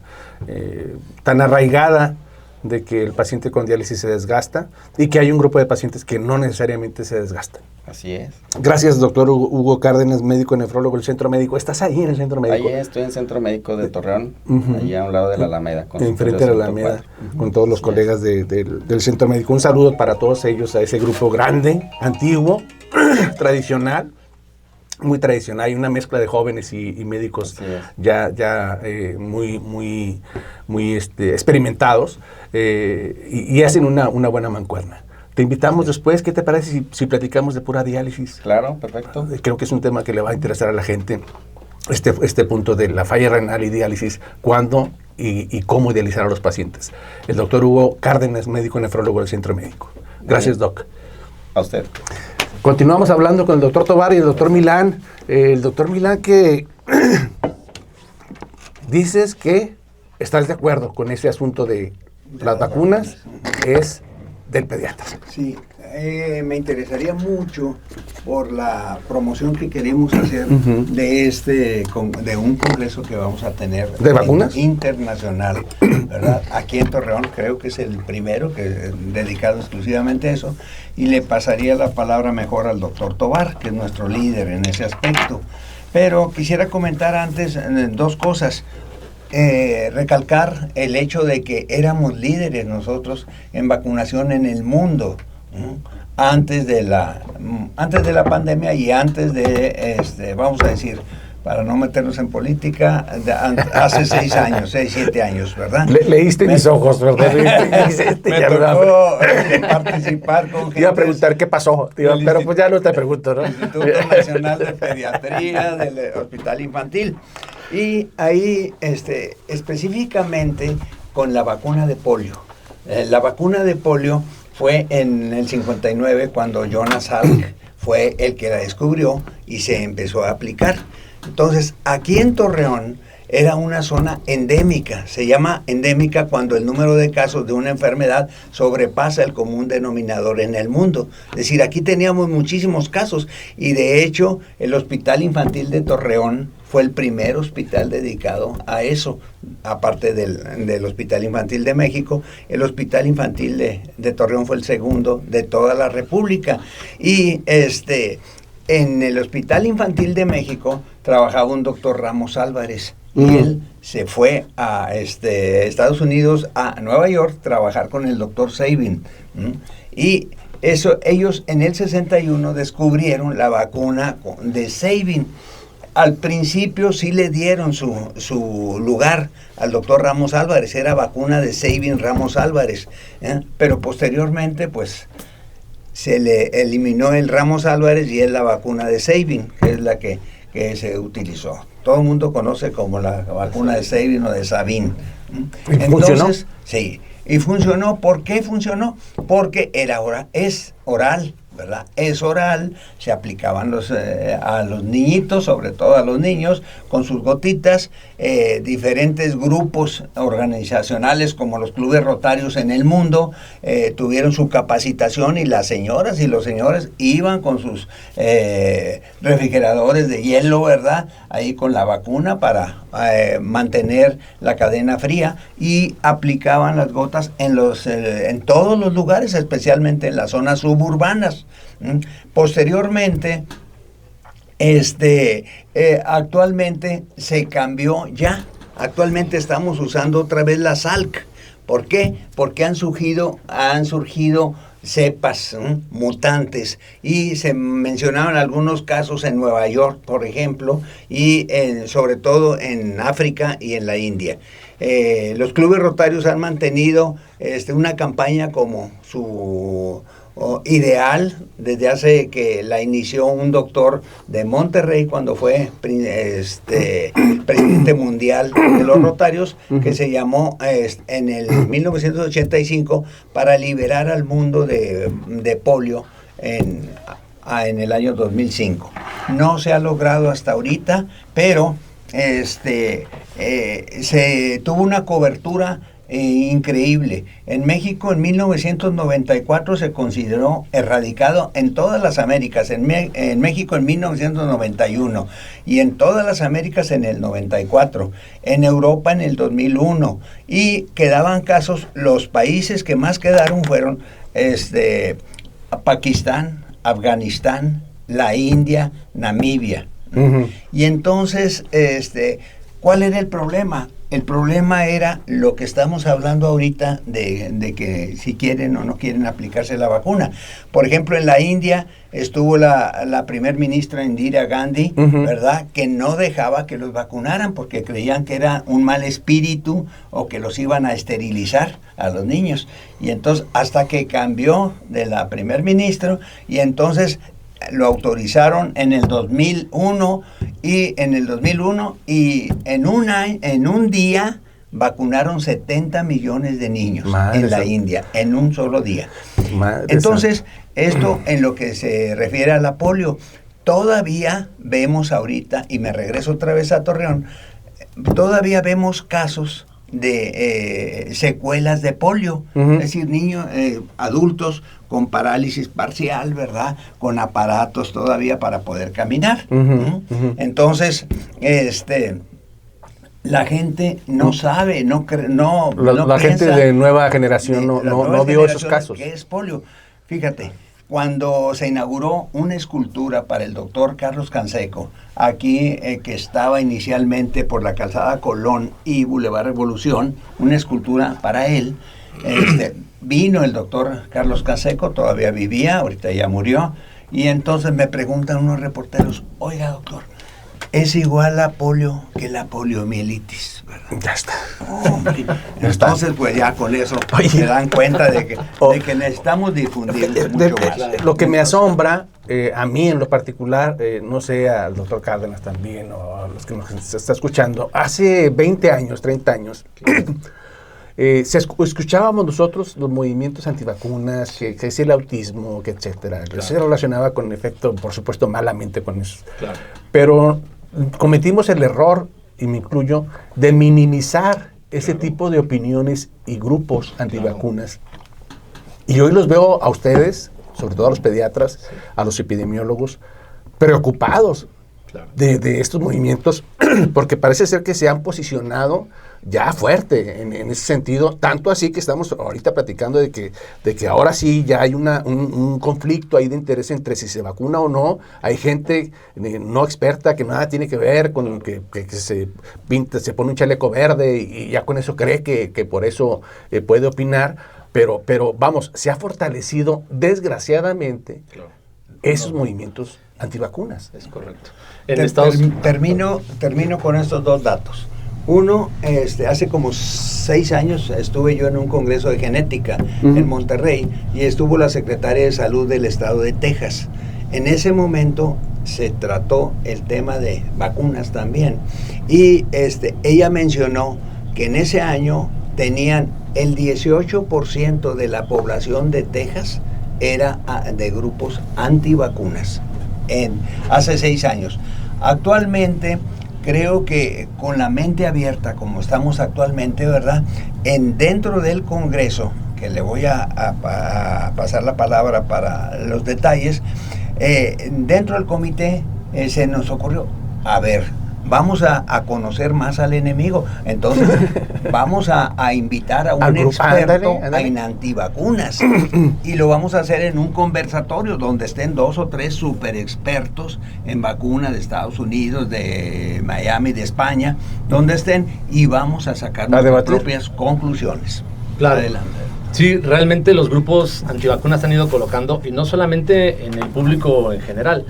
tan arraigada de que el paciente con diálisis se desgasta y que hay un grupo de pacientes que no necesariamente se desgastan. Así es. Gracias, doctor Hugo Cárdenas, médico nefrólogo del Centro Médico. ¿Estás ahí en el Centro Médico? Ahí estoy en el Centro Médico de Torreón, allí a un lado de la Alameda. Enfrente de la Alameda, con todos los colegas del Centro Médico. Un saludo para todos ellos, a ese grupo grande, antiguo, tradicional. Muy tradicional, hay una mezcla de jóvenes y médicos ya muy experimentados, y hacen una buena mancuerna. Te invitamos después, ¿qué te parece si platicamos de pura diálisis? Claro, perfecto. Creo que es un tema que le va a interesar a la gente, este punto de la falla renal y diálisis, cuándo y cómo dializar a los pacientes. El doctor Hugo Cárdenas, médico nefrólogo del Centro Médico. Gracias, doc. A usted. Continuamos hablando con el doctor Tovar y el doctor Milán. El doctor Milán, que dices que estás de acuerdo con ese asunto de las vacunas, es del pediatra. Sí, me interesaría mucho por la promoción que queremos hacer de un congreso que vamos a tener de vacunas internacional, ¿verdad? Aquí en Torreón creo que es el primero que dedicado exclusivamente a eso, y le pasaría la palabra mejor al doctor Tovar, que es nuestro líder en ese aspecto. Pero quisiera comentar antes 2 cosas. recalcar el hecho de que éramos líderes nosotros en vacunación en el mundo, ¿no? antes de la pandemia y antes de, vamos a decir, para no meternos en política, hace 6 años, 6, 7 años, ¿verdad? Leíste mis ojos, ¿verdad? Me tocó participar con gente. Iba a preguntar qué pasó, pero pues ya no te pregunto, ¿no? Instituto Nacional de Pediatría del Hospital Infantil. Y ahí, específicamente con la vacuna de polio. La vacuna de polio fue en el 59 cuando Jonas Salk fue el que la descubrió y se empezó a aplicar. Entonces, aquí en Torreón era una zona endémica. Se llama endémica cuando el número de casos de una enfermedad sobrepasa el común denominador en el mundo. Es decir, aquí teníamos muchísimos casos y de hecho el Hospital Infantil de Torreón fue el primer hospital dedicado a eso, aparte del Hospital Infantil de México. El Hospital Infantil de Torreón fue el segundo de toda la República. Y en el Hospital Infantil de México trabajaba un doctor Ramos Álvarez y él se fue a Estados Unidos, a Nueva York, trabajar con el doctor Sabin. Y ellos en el 61 descubrieron la vacuna de Sabin. Al principio sí le dieron su lugar al doctor Ramos Álvarez, era vacuna de Sabin Ramos Álvarez, pero posteriormente pues se le eliminó el Ramos Álvarez y es la vacuna de Sabin, que es la que se utilizó. Todo el mundo conoce como la vacuna de Sabin o de Sabin. ¿Y funcionó? Sí, y funcionó. ¿Por qué funcionó? Porque es oral, ¿verdad? Es oral, se aplicaban a los niñitos, sobre todo a los niños, con sus gotitas. Diferentes grupos organizacionales como los clubes rotarios en el mundo tuvieron su capacitación y las señoras y los señores iban con sus refrigeradores de hielo, ¿verdad? Ahí con la vacuna para mantener la cadena fría y aplicaban las gotas en todos los lugares, especialmente en las zonas suburbanas. Posteriormente, actualmente se cambió ya. Actualmente estamos usando otra vez la Salk. ¿Por qué? Porque han surgido cepas mutantes y se mencionaron algunos casos en Nueva York, por ejemplo, y sobre todo en África y en la India. Los clubes rotarios han mantenido una campaña como su ideal desde hace que la inició un doctor de Monterrey cuando fue presidente mundial de los Rotarios, que se llamó en el 1985 para liberar al mundo de polio en el año 2005. No se ha logrado hasta ahorita, pero se tuvo una cobertura increíble. En México en 1994 se consideró erradicado en todas las Américas, en México en 1991 y en todas las Américas en el 94, en Europa en el 2001 y quedaban casos. Los países que más quedaron fueron Pakistán, Afganistán, la India, Namibia. Y entonces, ¿cuál era el problema? El problema era lo que estamos hablando ahorita de que si quieren o no quieren aplicarse la vacuna. Por ejemplo, en la India estuvo la primer ministra Indira Gandhi, ¿verdad? Que no dejaba que los vacunaran porque creían que era un mal espíritu o que los iban a esterilizar a los niños. Y entonces, hasta que cambió de la primer ministra y entonces lo autorizaron en el 2001 y en un día vacunaron 70 millones de niños en la India en un solo día. Entonces, esto en lo que se refiere a la polio, todavía vemos ahorita, y me regreso otra vez a Torreón, todavía vemos casos de secuelas de polio, es decir, niños, adultos con parálisis parcial, ¿verdad? Con aparatos todavía para poder caminar. Entonces, la gente no sabe, no la gente de nueva generación no vio esos casos. ¿Qué es polio? Fíjate, cuando se inauguró una escultura para el doctor Carlos Canseco, aquí que estaba inicialmente por la calzada Colón y Boulevard Revolución, una escultura para él, vino el doctor Carlos Canseco, todavía vivía, ahorita ya murió, y entonces me preguntan unos reporteros, oiga doctor, es igual la polio que la poliomielitis, ¿verdad? Ya está. Hombre, entonces, pues ya con eso se dan cuenta de que necesitamos difundir mucho más. Lo que me asombra, a mí en lo particular, no sé, al doctor Cárdenas también, o a los que nos está escuchando, hace 20 años, 30 años, escuchábamos nosotros los movimientos antivacunas, que es el autismo, que etcétera. Claro. Se relacionaba con efecto, por supuesto, malamente con eso. Claro. Pero cometimos el error, y me incluyo, de minimizar ese tipo de opiniones y grupos antivacunas. Y hoy los veo a ustedes, sobre todo a los pediatras, a los epidemiólogos, preocupados de estos movimientos, porque parece ser que se han posicionado ya fuerte en ese sentido, tanto así que estamos ahorita platicando de que ahora sí ya hay un conflicto ahí de interés entre si se vacuna o no. Hay gente no experta que nada tiene que ver con que se pone un chaleco verde y ya con eso cree que por eso puede opinar, pero vamos, se ha fortalecido desgraciadamente esos movimientos antivacunas. Es correcto. Termino con estos dos datos. Uno, hace como 6 años estuve yo en un congreso de genética en Monterrey y estuvo la secretaria de salud del estado de Texas. En ese momento se trató el tema de vacunas también y ella mencionó que en ese año tenían el 18% de la población de Texas era de grupos antivacunas hace 6 años. Actualmente creo que con la mente abierta como estamos actualmente, ¿verdad? Dentro del Congreso, que le voy a pasar la palabra para los detalles, dentro del comité se nos ocurrió, a ver, vamos a conocer más al enemigo, entonces vamos a invitar a un experto en antivacunas y lo vamos a hacer en un conversatorio donde estén 2 o 3 super expertos en vacunas de Estados Unidos, de Miami, de España, donde estén y vamos a sacar nuestras propias conclusiones. Claro. Adelante. Sí, realmente los grupos antivacunas se han ido colocando y no solamente en el público en general,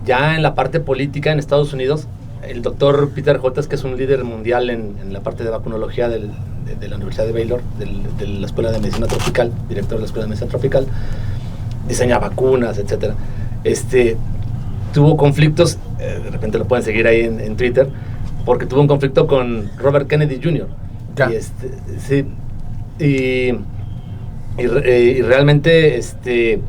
ya en la parte política en Estados Unidos. El doctor Peter Hotez, que es un líder mundial en la parte de vacunología de la Universidad de Baylor, de la Escuela de Medicina Tropical, director de la Escuela de Medicina Tropical, diseña vacunas, etc. Tuvo conflictos, de repente lo pueden seguir ahí en Twitter, porque tuvo un conflicto con Robert Kennedy Jr. Ya. Y realmente el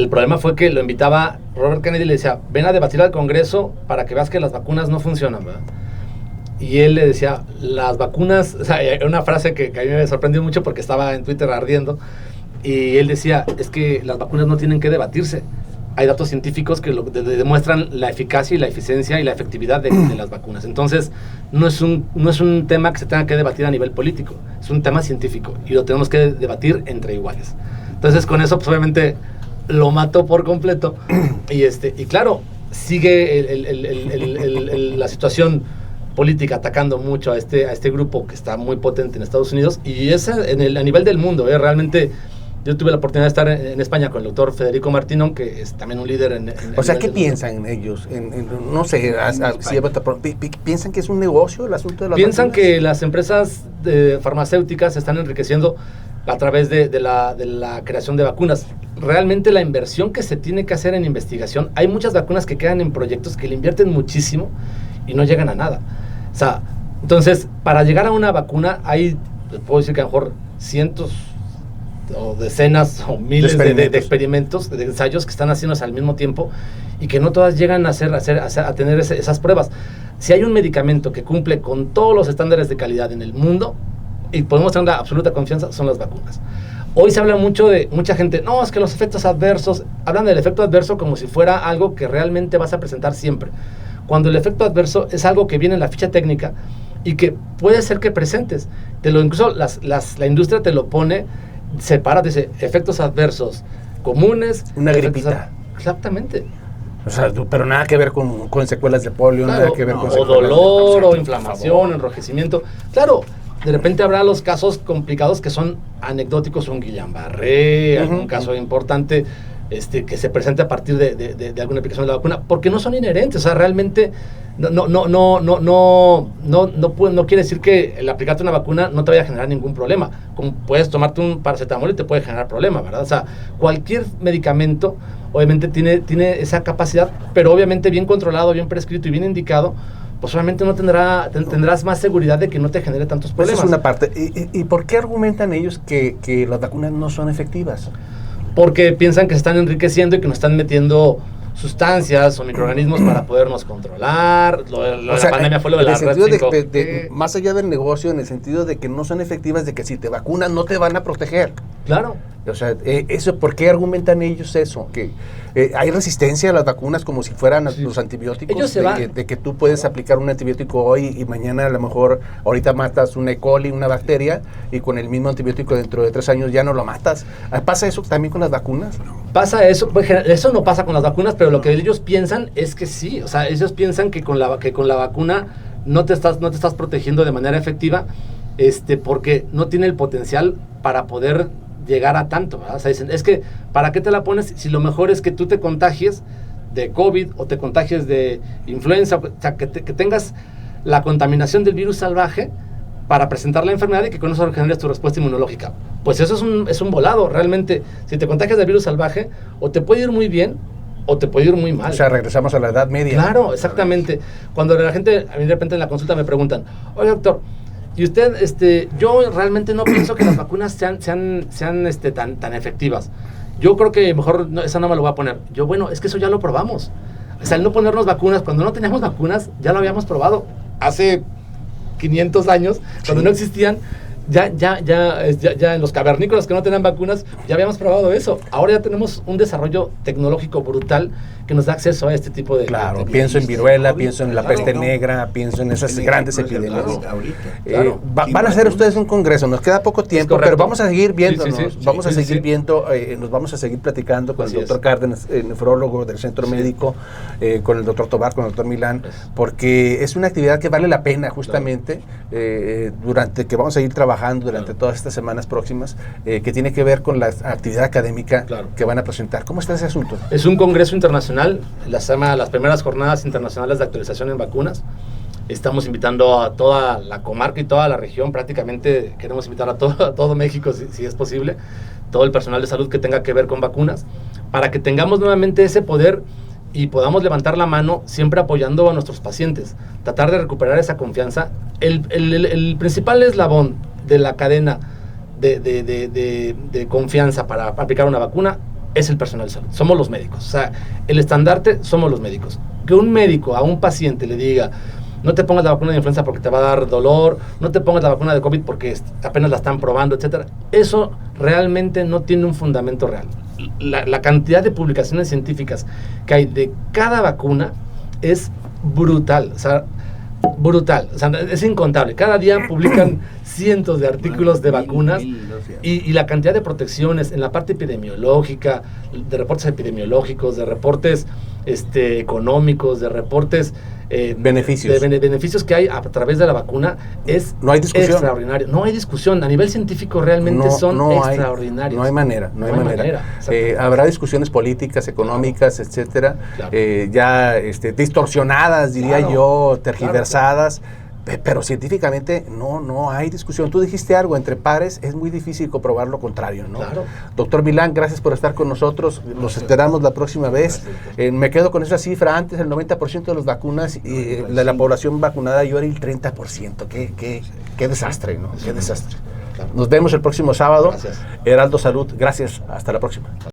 problema fue que lo invitaba Robert Kennedy y le decía, ven a debatir al Congreso para que veas que las vacunas no funcionan, ¿verdad? Y él le decía, las vacunas, o sea, hay una frase que a mí me sorprendió mucho porque estaba en Twitter ardiendo, y él decía, es que las vacunas no tienen que debatirse. Hay datos científicos que demuestran la eficacia y la eficiencia y la efectividad de las vacunas. Entonces, no es un tema que se tenga que debatir a nivel político, es un tema científico y lo tenemos que debatir entre iguales. Entonces con eso pues obviamente lo mató por completo y claro, sigue la situación política atacando mucho a este grupo que está muy potente en Estados Unidos y es a nivel del mundo. Realmente yo tuve la oportunidad de estar en España con el doctor Federico Martínez, que es también un líder en o sea, ¿qué piensan ellos? No sé, ¿piensan que es un negocio el asunto de las Piensan vacunas? Que las empresas farmacéuticas se están enriqueciendo a través de la creación de vacunas. Realmente la inversión que se tiene que hacer en investigación, hay muchas vacunas que quedan en proyectos que le invierten muchísimo y no llegan a nada. O sea, entonces, para llegar a una vacuna hay, puedo decir que a lo mejor cientos o decenas o miles de experimentos, de ensayos que están haciéndose al mismo tiempo y que no todas llegan a tener esas pruebas. Si hay un medicamento que cumple con todos los estándares de calidad en el mundo y podemos tener la absoluta confianza, son las vacunas. Hoy se habla mucho de, mucha gente, no, es que los efectos adversos, hablan del efecto adverso como si fuera algo que realmente vas a presentar siempre, cuando el efecto adverso es algo que viene en la ficha técnica y que puede ser que presentes. Incluso la industria te lo pone, separa, dice, efectos adversos comunes. Una gripita. Exactamente. O sea, pero nada que ver con secuelas de polio, Claro, nada que ver con o secuelas dolor, de... o inflamación, enrojecimiento. Claro, de repente habrá los casos complicados que son anecdóticos, un Guillain-Barré, algún caso importante que se presente a partir de alguna aplicación de la vacuna, porque no son inherentes, o sea, realmente no quiere decir que el aplicarte una vacuna no te vaya a generar ningún problema. Como puedes tomarte un paracetamol y te puede generar problema, ¿verdad? O sea, cualquier medicamento obviamente tiene esa capacidad, pero obviamente bien controlado, bien prescrito y bien indicado, pues obviamente tendrás más seguridad de que no te genere tantos problemas. Esa es una parte. ¿Y por qué argumentan ellos que las vacunas no son efectivas? Porque piensan que se están enriqueciendo y que nos están metiendo sustancias o microorganismos para podernos controlar. La pandemia fue lo de la red 5G. Más allá del negocio, en el sentido de que no son efectivas, de que si te vacunan no te van a proteger. Claro. O sea, ¿por qué argumentan ellos eso? Que hay resistencia a las vacunas como si fueran los antibióticos. Ellos de que tú puedes aplicar un antibiótico hoy y mañana a lo mejor ahorita matas una E. coli, una bacteria, y con el mismo antibiótico dentro de 3 años ya no lo matas. ¿Pasa eso también con las vacunas? Pasa eso, pues, eso no pasa con las vacunas, pero lo que ellos piensan es que sí. O sea, ellos piensan que con la vacuna no te estás protegiendo de manera efectiva, porque no tiene el potencial para poder llegar a tanto, ¿verdad? O sea, dicen, es que, ¿para qué te la pones si lo mejor es que tú te contagies de COVID o te contagies de influenza? O sea, que tengas la contaminación del virus salvaje para presentar la enfermedad y que con eso generes tu respuesta inmunológica. Pues eso es un volado, realmente. Si te contagias del virus salvaje, o te puede ir muy bien, o te puede ir muy mal. O sea, regresamos a la Edad Media. Claro, exactamente. Cuando la gente, a mí de repente en la consulta me preguntan, oye, doctor, y usted, yo realmente no pienso que las vacunas sean tan efectivas. Yo creo que mejor esa no me lo voy a poner. Yo, bueno, es que eso ya lo probamos. O sea, el no ponernos vacunas, cuando no teníamos vacunas, ya lo habíamos probado. Hace 500 años, cuando no existían, ya en los cavernícolas que no tenían vacunas, ya habíamos probado eso. Ahora ya tenemos un desarrollo tecnológico brutal que nos da acceso a este tipo de... Claro, pienso en viruela, pienso en la peste negra, pienso en esas grandes epidemias. Van a hacer ustedes un congreso, nos queda poco tiempo, pero vamos a seguir viéndonos, vamos a seguir viendo, nos vamos a seguir platicando con el doctor Cárdenas, nefrólogo del Centro Médico, con el doctor Tobar, con el doctor Milán, porque es una actividad que vale la pena justamente, durante que vamos a ir trabajando durante todas estas semanas próximas, que tiene que ver con la actividad académica que van a presentar. ¿Cómo está ese asunto? Es un congreso internacional, las primeras jornadas internacionales de actualización en vacunas. Estamos invitando a toda la comarca y toda la región, prácticamente queremos invitar a todo México, si es posible, todo el personal de salud que tenga que ver con vacunas, para que tengamos nuevamente ese poder y podamos levantar la mano siempre apoyando a nuestros pacientes, tratar de recuperar esa confianza. El principal eslabón de la cadena de confianza para aplicar una vacuna es el personal de salud, somos los médicos. O sea, el estandarte somos los médicos. Que un médico a un paciente le diga, no te pongas la vacuna de influenza porque te va a dar dolor, no te pongas la vacuna de COVID porque apenas la están probando, etcétera, eso realmente no tiene un fundamento real. La cantidad de publicaciones científicas que hay de cada vacuna es brutal, o sea, es incontable. Cada día publican cientos de artículos de vacunas y la cantidad de protecciones en la parte epidemiológica, de reportes epidemiológicos, de reportes económicos, de reportes beneficios. De beneficios que hay a través de la vacuna es extraordinario. No hay discusión. A nivel científico realmente son extraordinarios. No hay manera. Habrá discusiones políticas, económicas, etcétera, ya distorsionadas, diría yo, tergiversadas. Pero científicamente no hay discusión. Tú dijiste algo, entre pares es muy difícil comprobar lo contrario, ¿no? Claro. Doctor Milán, gracias por estar con nosotros. Los esperamos la próxima vez. Me quedo con esa cifra. Antes el 90% de las vacunas y de la población vacunada yo era el 30%. Qué desastre, ¿no? Qué desastre. Nos vemos el próximo sábado. Gracias. Heraldo Salud. Gracias. Hasta la próxima.